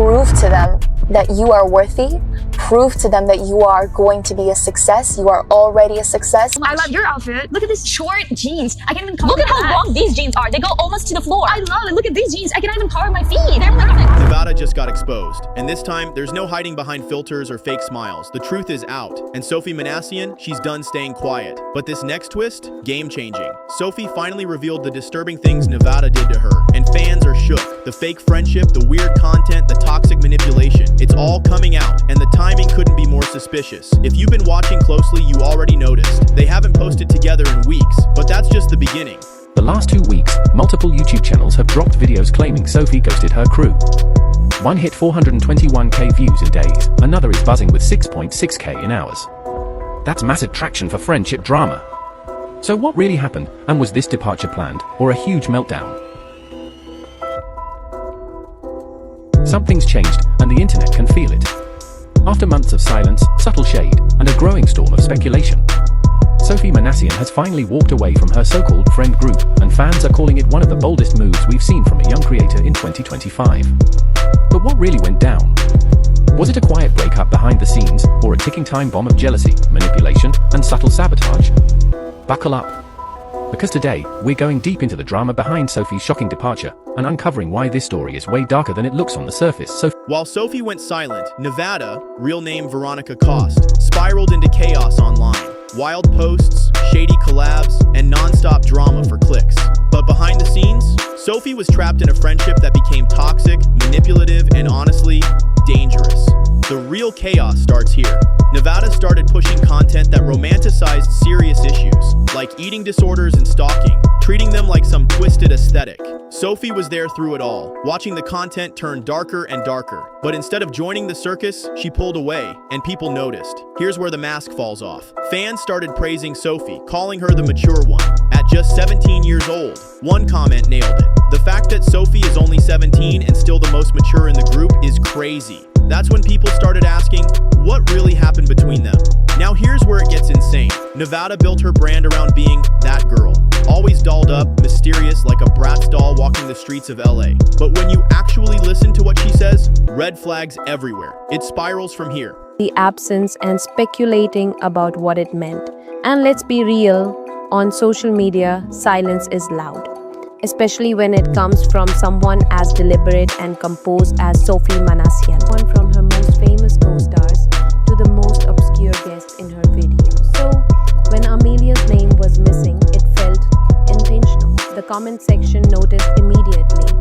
prove to them that you are worthy, prove to them that you are going to be a success, you are already a success. I love your outfit. Look at this short jeans. I can't even cover Look at how my long legs. these jeans are. They go almost to the floor. I love it. Look at these jeans. I cannot even cover my feet. They're perfect. Nevada just got exposed, and this time, there's no hiding behind filters or fake smiles. The truth is out, and Sofi Manassyan, she's done staying quiet. But this next twist, game-changing. Sofi finally revealed the disturbing things Nevada did to her, and fans are shook. The fake friendship, the weird content, the toxic manipulation. It's all coming out, and the timing couldn't be more suspicious. If you've been watching closely, you already noticed. They haven't posted together in weeks, but that's just the beginning. The last 2 weeks, multiple YouTube channels have dropped videos claiming Sofi ghosted her crew. One hit 421k views in days, another is buzzing with 6.6k in hours. That's massive traction for friendship drama. So what really happened, and was this departure planned, or a huge meltdown? Something's changed, and the internet can feel it. After months of silence, subtle shade, and a growing storm of speculation, Sofi Manassyan has finally walked away from her so-called friend group, and fans are calling it one of the boldest moves we've seen from a young creator in 2025. But what really went down? Was it a quiet breakup behind the scenes, or a ticking time bomb of jealousy, manipulation, and subtle sabotage? Buckle up. Because today, we're going deep into the drama behind Sofi's shocking departure, and uncovering why this story is way darker than it looks on the surface. While Sofi went silent, Nevada, real name Veronica Cost, spiraled into chaos online. Wild posts, shady collabs, and non-stop drama for clicks. But behind the scenes, Sofi was trapped in a friendship that became toxic, manipulative, and honestly, dangerous. The real chaos starts here. Nevada started pushing content that romanticized serious issues, like eating disorders and stalking, treating them like some twisted aesthetic. Sofi was there through it all, watching the content turn darker and darker. But instead of joining the circus, she pulled away, and people noticed. Here's where the mask falls off. Fans started praising Sofi, calling her the mature one. At just 17 years old, one comment nailed it. The fact that Sofi is only 17 and still the most mature in the group is crazy. That's when people started asking, what really happened between them? Now here's where it gets insane. Nevada built her brand around being that girl. Always dolled up, mysterious, like a Bratz doll walking the streets of LA. But when you actually listen to what she says, red flags everywhere. It spirals from here. The absence and speculating about what it meant. And let's be real, on social media, silence is loud. Especially when it comes from someone as deliberate and composed as Sofi Manassyan. One from her most famous co-stars to the most obscure guest in her videos. So, when Amelia's name was missing, it felt intentional. The comment section noticed immediately,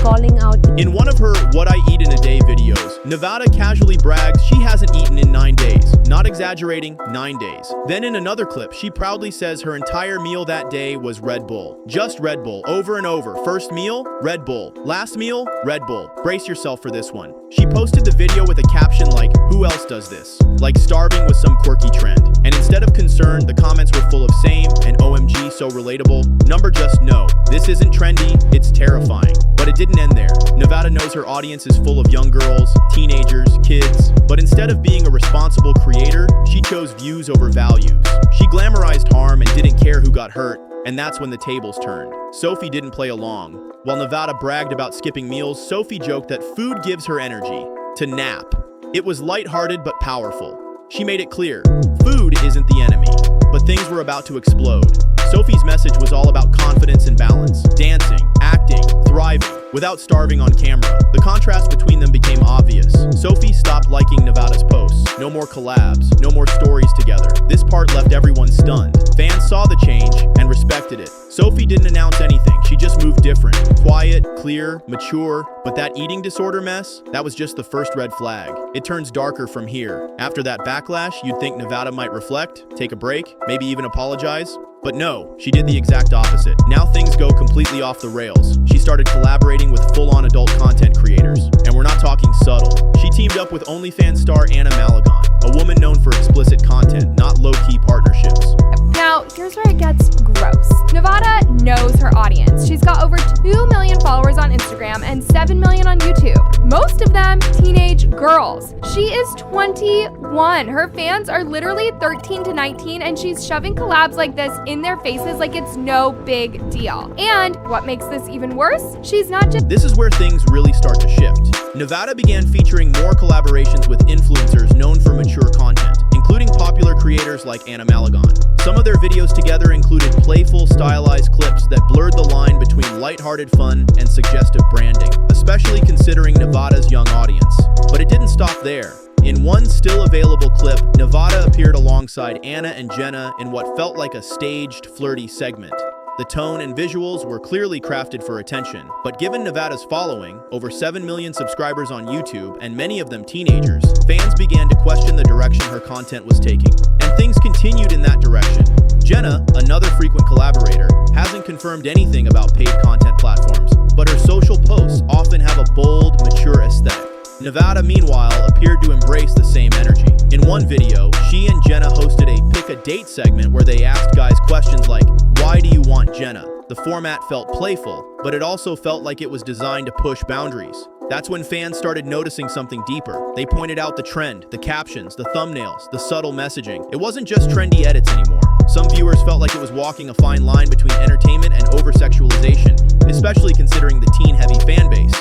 calling out. In one of her What I Eat in a Day videos, Nevada casually brags she hasn't eaten in 9 days. Not exaggerating, 9 days. Then in another clip, she proudly says her entire meal that day was Red Bull. Just Red Bull, over and over. First meal, Red Bull. Last meal, Red Bull. Brace yourself for this one. She posted the video with a caption like, "Who else does this?" Like starving was some quirky trend. And instead of concern, the comments were full of same and OMG so relatable. Number just no. This isn't trendy, it's terrifying. But it didn't end there. Nevada knows her audience is full of young girls, teenagers, kids. But instead of being a responsible creator, she chose views over values. She glamorized harm and didn't care who got hurt. And that's when the tables turned. Sofi didn't play along. While Nevada bragged about skipping meals, Sofi joked that food gives her energy to nap. It was lighthearted but powerful. She made it clear, food isn't the enemy, but things were about to explode. Sofi's message was all about confidence and balance, dancing, acting, thriving, without starving on camera. The contrast between them became obvious. Sofi stopped liking Nevada's posts. No more collabs, no more stories together. This part left everyone stunned. Fans saw the change and respected it. Sofi didn't announce anything, she just moved different. Quiet, clear, mature, but that eating disorder mess, that was just the first red flag. It turns darker from here. After that backlash, you'd think Nevada might reflect, take a break, maybe even apologize. But no, she did the exact opposite. Now things go completely off the rails. She started collaborating with full-on adult content creators. And we're not talking subtle. She teamed up with OnlyFans star Anna Malagon, a woman known for explicit content, not low-key partnerships. Now, here's where it gets gross. Nevada knows her audience. She's got over 2 million followers on Instagram and 7 million on YouTube. Most of them teenage girls. She is 21. Her fans are literally 13 to 19, and she's shoving collabs like this in their faces like it's no big deal. And what makes this even worse? She's not just— This is where things really start to shift. Nevada began featuring more collaborations with influencers known for mature content, including popular creators like Anna Malagon. Some of their videos together included playful, stylized clips that blurred the line between lighthearted fun and suggestive branding, especially considering Nevada's young audience. But it didn't stop there. In one still available clip, Nevada appeared alongside Anna and Jenna in what felt like a staged, flirty segment. The tone and visuals were clearly crafted for attention, but given Nevada's following, over 7 million subscribers on YouTube, and many of them teenagers, fans began to question the direction her content was taking. And things continued in that direction. Jenna, another frequent collaborator, hasn't confirmed anything about paid content platforms, but her social posts often have a bold, mature aesthetic. Nevada, meanwhile, appeared to embrace the same energy. In one video, she and Jenna hosted a Pick a Date segment where they asked guys questions like, "Why do you want Jenna?" The format felt playful, but it also felt like it was designed to push boundaries. That's when fans started noticing something deeper. They pointed out the trend, the captions, the thumbnails, the subtle messaging. It wasn't just trendy edits anymore. Some viewers felt like it was walking a fine line between entertainment and over-sexualization, especially considering the teen-heavy fan base.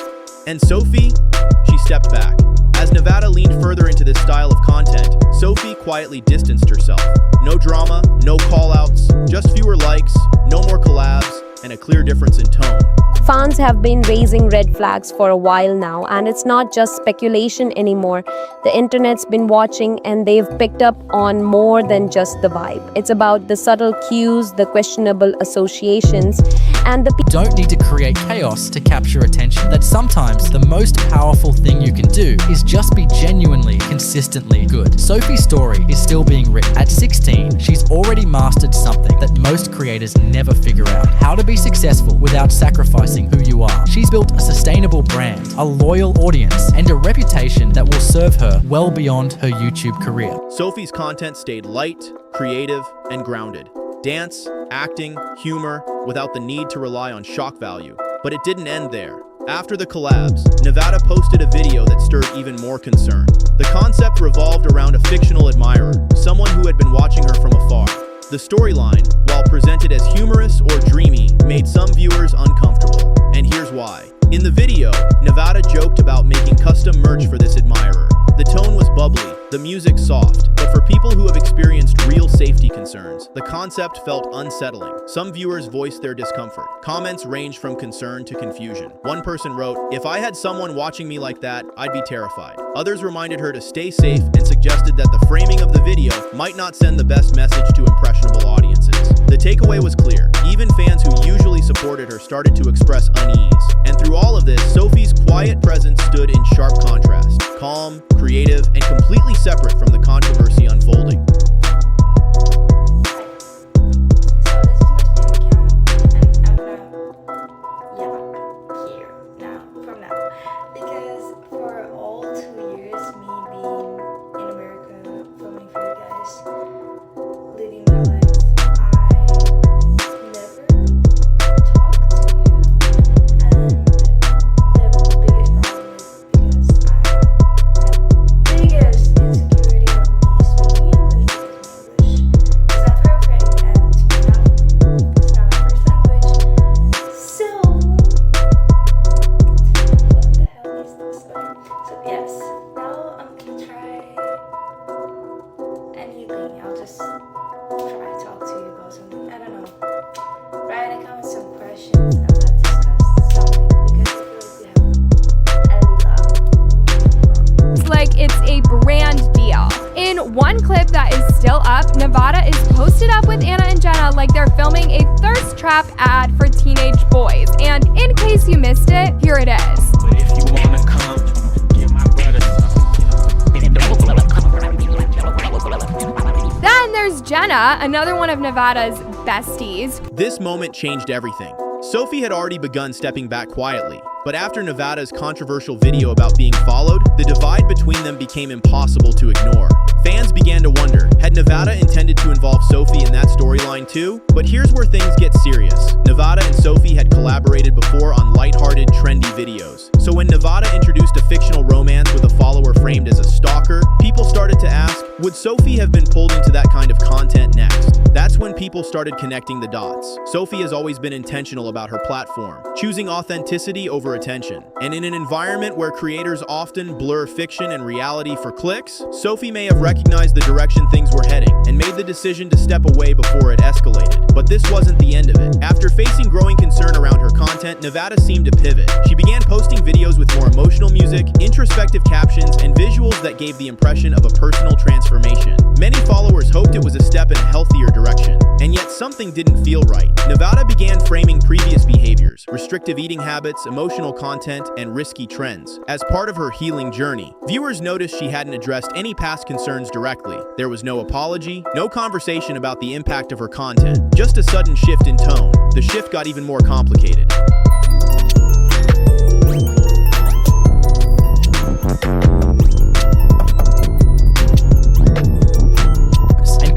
And Sofi? She stepped back. As Nevada leaned further into this style of content, Sofi quietly distanced herself. No drama, no call-outs, just fewer likes, no more collabs, and a clear difference in tone. Fans have been raising red flags for a while now, and it's not just speculation anymore. The internet's been watching, and they've picked up on more than just the vibe. It's about the subtle cues, the questionable associations, and the don't need to create chaos to capture attention. That sometimes the most powerful thing you can do is just be genuinely, consistently good. Sofi's story is still being written. At 16, she's already mastered something that most creators never figure out: how to be successful without sacrificing who you are. She's built a sustainable brand, a loyal audience, and a reputation that will serve her well beyond her YouTube career. Sofi's content stayed light, creative, and grounded. Dance, acting, humor, without the need to rely on shock value. But it didn't end there. After the collabs, Nevada posted a video that stirred even more concern. The concept revolved around a fictional admirer, someone who had been watching her from afar. The storyline, while presented as humorous or dreamy, made some viewers uncomfortable. And here's why. In the video, Nevada joked about making custom merch for this admirer. The tone was bubbly, the music soft, but for people who have experienced real safety concerns, the concept felt unsettling. Some viewers voiced their discomfort. Comments ranged from concern to confusion. One person wrote, "If I had someone watching me like that, I'd be terrified." Others reminded her to stay safe and suggested that the framing of the video might not send the best message to impressionable audiences. The takeaway was clear. Even fans who usually supported her started to express unease. And through all of this, Sofi's quiet presence stood in sharp contrast. Calm, creative, and completely separate from the controversy unfolding. One clip that is still up, Nevada is posted up with Anna and Jenna like they're filming a thirst trap ad for teenage boys. And in case you missed it, here it is. But if you wanna come, give my brother some. Then there's Jenna, another one of Nevada's besties. This moment changed everything. Sofi had already begun stepping back quietly. But after Nevada's controversial video about being followed, the divide between them became impossible to ignore. Fans began to wonder, had Nevada intended to involve Sofi in that storyline too? But here's where things get serious. Nevada and Sofi had collaborated before on lighthearted, trendy videos. So when Nevada introduced a fictional romance with a follower framed as a stalker, people started to ask, would Sofi have been pulled into that kind of content next? That's when people started connecting the dots. Sofi has always been intentional about her platform, choosing authenticity over attention. And in an environment where creators often blur fiction and reality for clicks, Sofi may have recognized the direction things were heading and made the decision to step away before it escalated. But this wasn't the end of it. After facing growing concern around her content, Nevada seemed to pivot. She began posting videos with more emotional music, introspective captions, and visuals that gave the impression of a personal transformation. Many followers hoped it was a step in a healthier direction, and yet something didn't feel right. Nevada began framing previous behaviors, restrictive eating habits, emotional content, and risky trends, as part of her healing journey. Viewers noticed she hadn't addressed any past concerns directly. There was no apology, no conversation about the impact of her content, just a sudden shift in tone. The shift got even more complicated.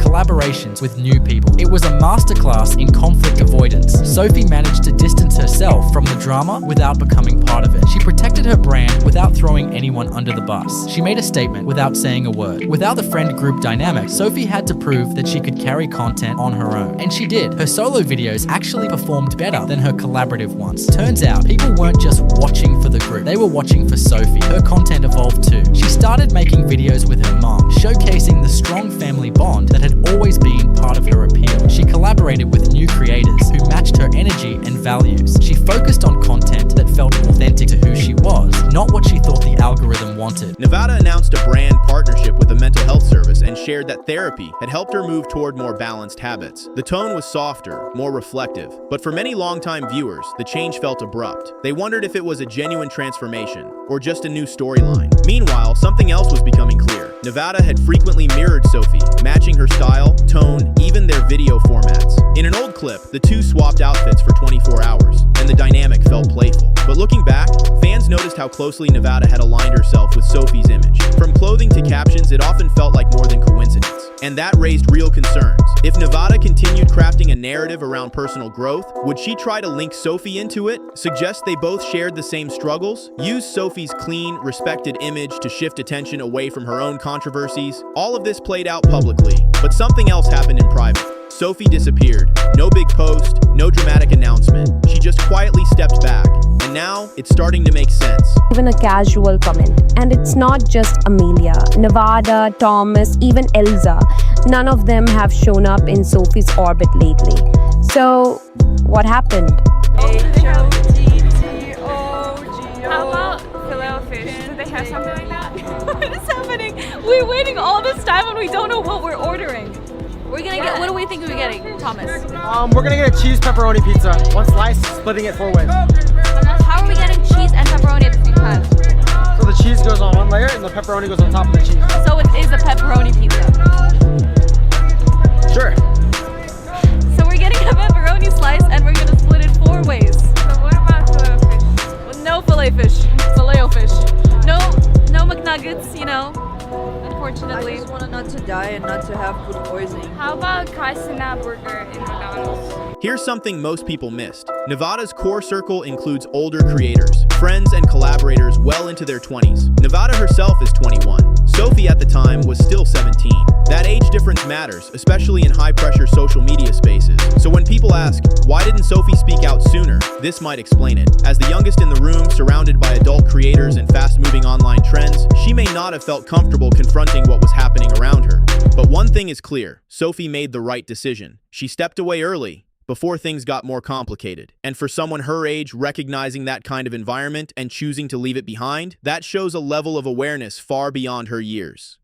Collaborations with new people. It was a masterclass in conflict avoidance. Sofi managed to distance herself from the drama without becoming part of it. She protected her brand without throwing anyone under the bus. She made a statement without saying a word. Without the friend group dynamic, Sofi had to prove that she could carry content on her own. And she did. Her solo videos actually performed better than her collaborative ones. Turns out, people weren't just watching for the group. They were watching for Sofi. Her content evolved too. She started making videos with her mom, showcasing the strong family bond that had always been part of her appeal. She collaborated with new creators who matched her energy and values. She focused on content that felt authentic to who she was, not what she thought the algorithm wanted. Nevada announced a brand partnership with a mental health service and shared that therapy had helped her move toward more balanced habits. The tone was softer, more reflective, but for many longtime viewers, the change felt abrupt. They wondered if it was a genuine transformation or just a new storyline. Meanwhile, something else was becoming clear. Nevada had frequently mirrored Sofi, matching her style, tone, even their video formats. In an old clip, the two swapped outfits for 24 hours, and the dynamic felt playful. But looking back, fans noticed how closely Nevada had aligned herself with Sofi's image. From clothing to captions, it often felt like more than coincidence. And that raised real concerns. If Nevada continued crafting a narrative around personal growth, would she try to link Sofi into it? Suggest they both shared the same struggles? Use Sofi's clean, respected image to shift attention away from her own controversies? All of this played out publicly, but something else happened in private. Sofi disappeared. No big post, no dramatic announcement. She just quietly stepped back. And now, it's starting to make sense. Even a casual comment. And it's not just Amelia, Nevada, Thomas, even Elsa. None of them have shown up in Sofi's orbit lately. So, what happened? How about filet-o-fish? Do they have something like that? What is happening? We're waiting all this time and we don't know what we're ordering. We're gonna get. What do we think we're getting, Thomas? We're gonna get a cheese pepperoni pizza. One slice, splitting it 4 ways. How are we getting cheese and pepperoni at the same time? So the cheese goes on one layer and the pepperoni goes on top of the cheese. So it is a pepperoni pizza. Sure. So we're getting a pepperoni slice and we're gonna split it 4 ways. So what about filet-o-fish? Well, no filet-fish. Filet-o-fish. No McNuggets, you know. Unfortunately. I just want not to die and not to have food poisoning. How about Kaisena burger in McDonald's? Here's something most people missed. Nevada's core circle includes older creators, friends and collaborators well into their 20s. Nevada herself is 21. Sofi at the time was still 17. That age difference matters, especially in high-pressure social media spaces. So when people ask, why didn't Sofi speak out sooner? This might explain it. As the youngest in the room, surrounded by adult creators and fast-moving online trends, she may not have felt comfortable confronting what was happening around her. But one thing is clear, Sofi made the right decision. She stepped away early, before things got more complicated. And for someone her age, recognizing that kind of environment and choosing to leave it behind, that shows a level of awareness far beyond her years.